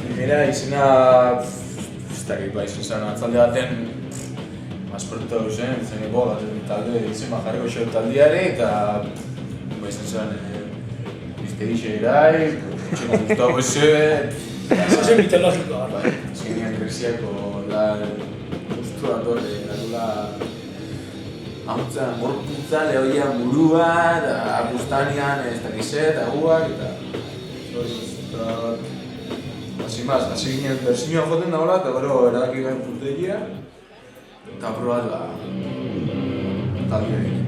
Kimera izena... Ez dakit ba izan zen, atzalde baten Masperto zen, talde izen bajarriko xo taldeare eta izan zen Misterixe erai, txeko guztago Ese mitologikoa. Azkenean Greziako guztua torre, garula hautza, gorputza, lehoia burua, eta bustanean ez dakize, eta guak, eta... Hasi ginen bersinioa joten dagoela, eta gero erabaki garen puntegia, eta probat talde egin.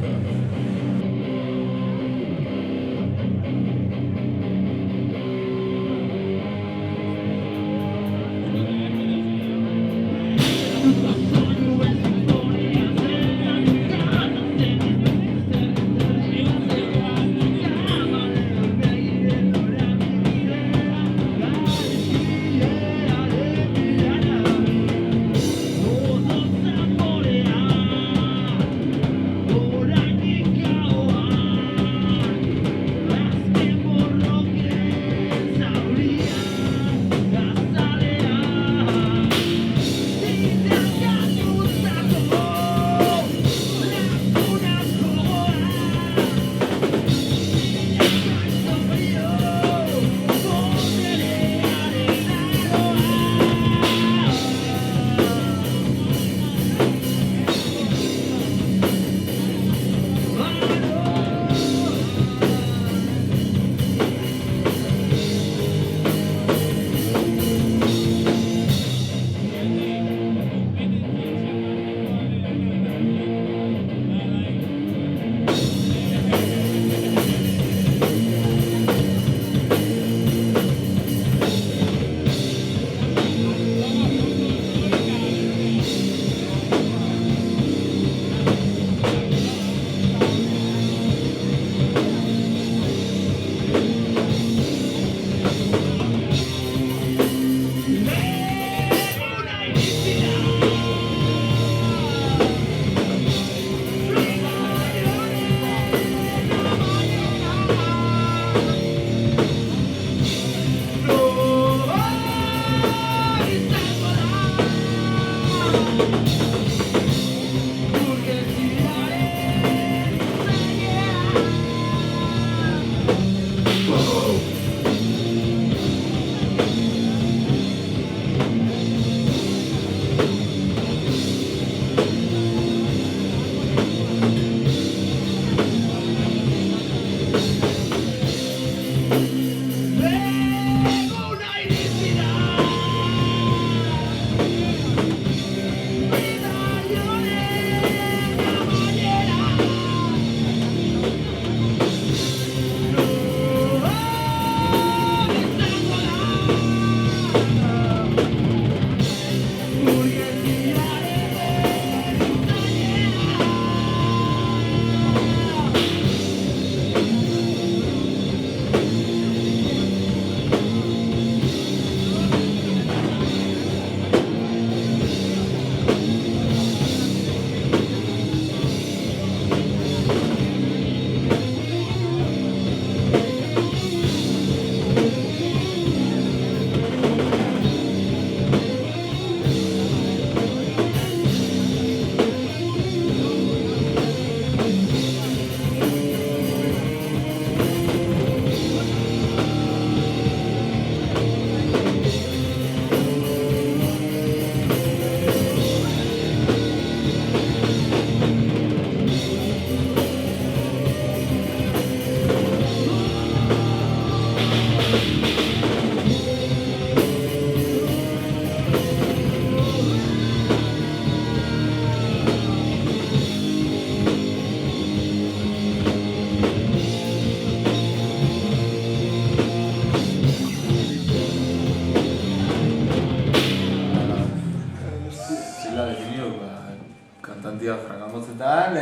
kantantia fragamotzetan,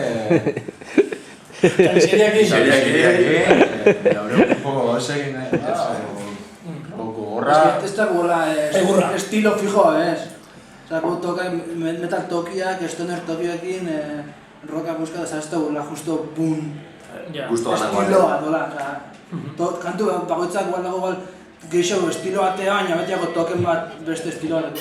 Seriakin. un poco gauzekin, un poco gorra. Ez da estilo fijo, ez? Osa, toka metal tokiak, stoner tokiekin, roka buska, ez da gula justo bun. Justo ganagoa. Estiloa, dola, osa. Kantu bagoitzak gual dago gual, gehiago estilo batea, baina betiago token bat beste estiloan.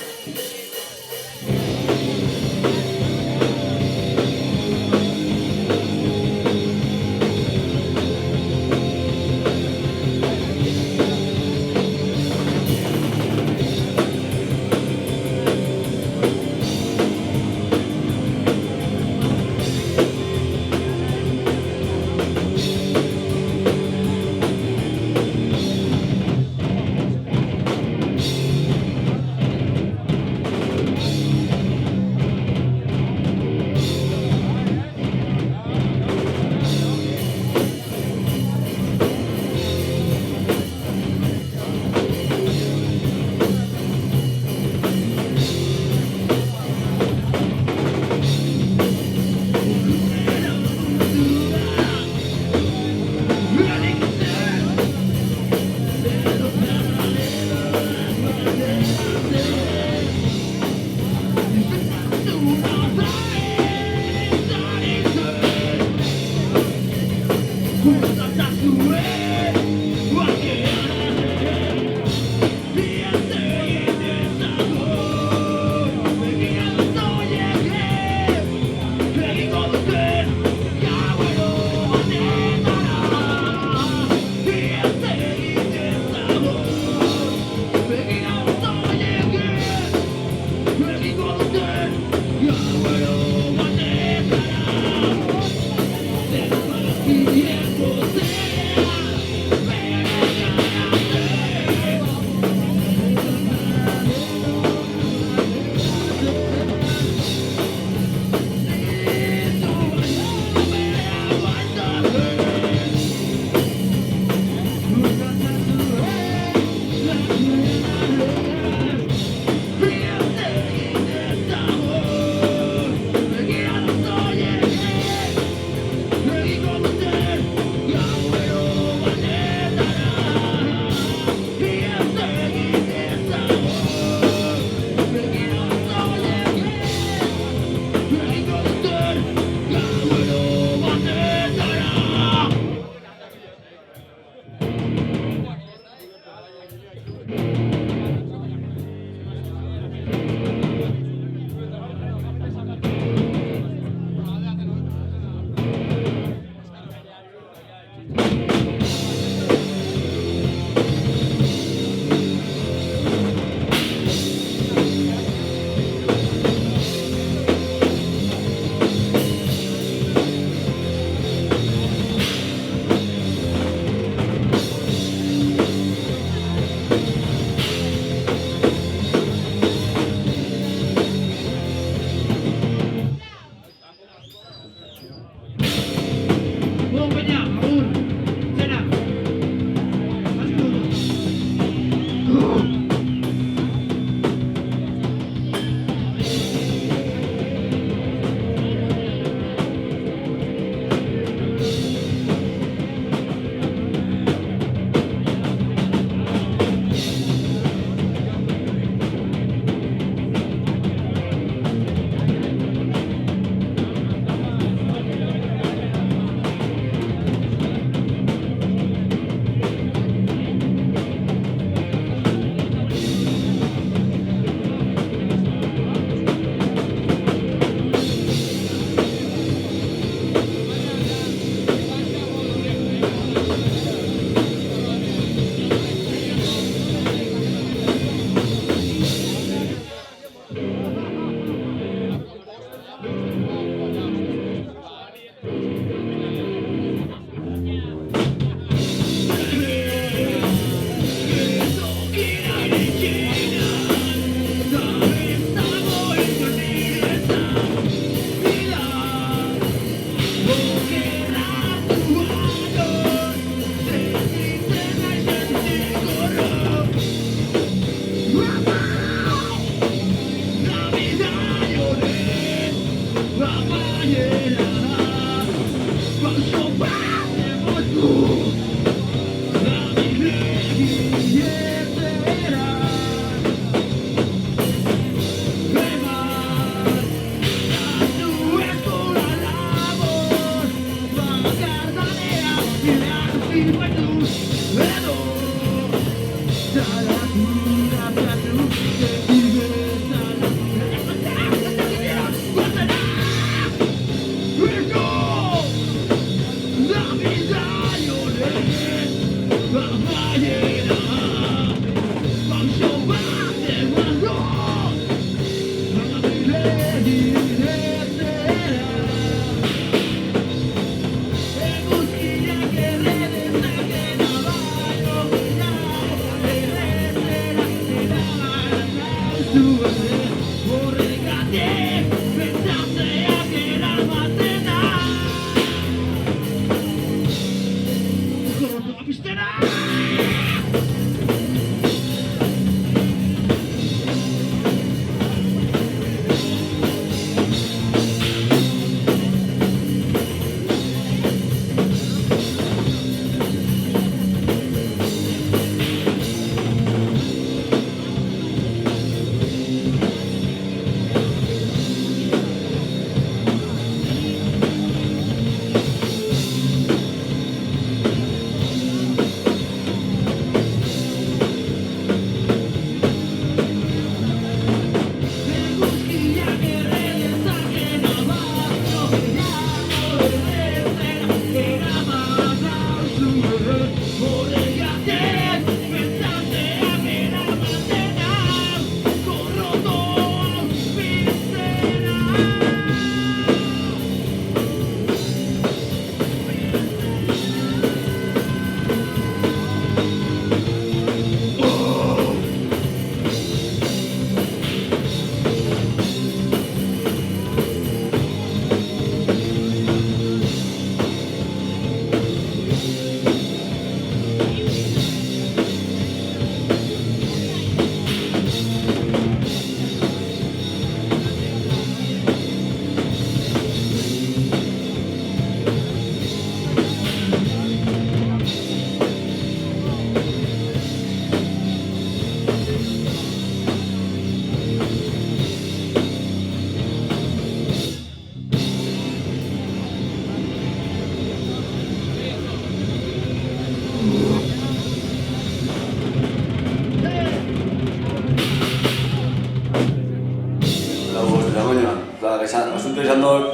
Asunto izan dut,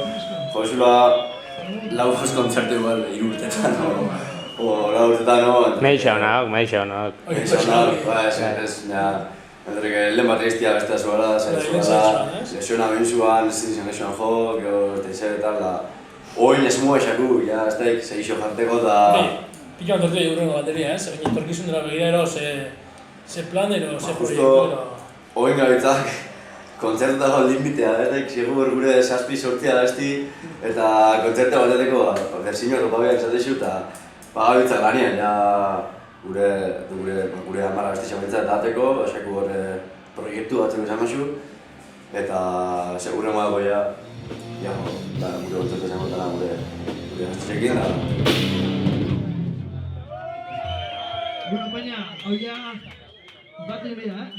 Josula lau kontzertu igual, 3 urtetan, o 4 urtetan, Meixa honak. lehen bat eiztia bestea zuela, lesiona benzuan, ez izan lesioan jo, gero ez da izan eta oin esmua esaku, ja, ez da segixo jarteko eta... Pila ontortu egurrengo bateria, egin etorkizun dela begira ero, ze plan ero, ze proiektu ero... Oin gabitzak, kontzertutako limitea, segur gure 7-8 abesti eta kontzertu bateteko bersiño ropabeak esatezu eta gabitzak lanean, ja gure 10 abesti xabiltza eta ateko, esaku horre proiektu batzeko esan mazu eta segure modago ja, gure kontzertu esan gotara gure abestizekin da. Bueno, baina, hau ja, baten bera,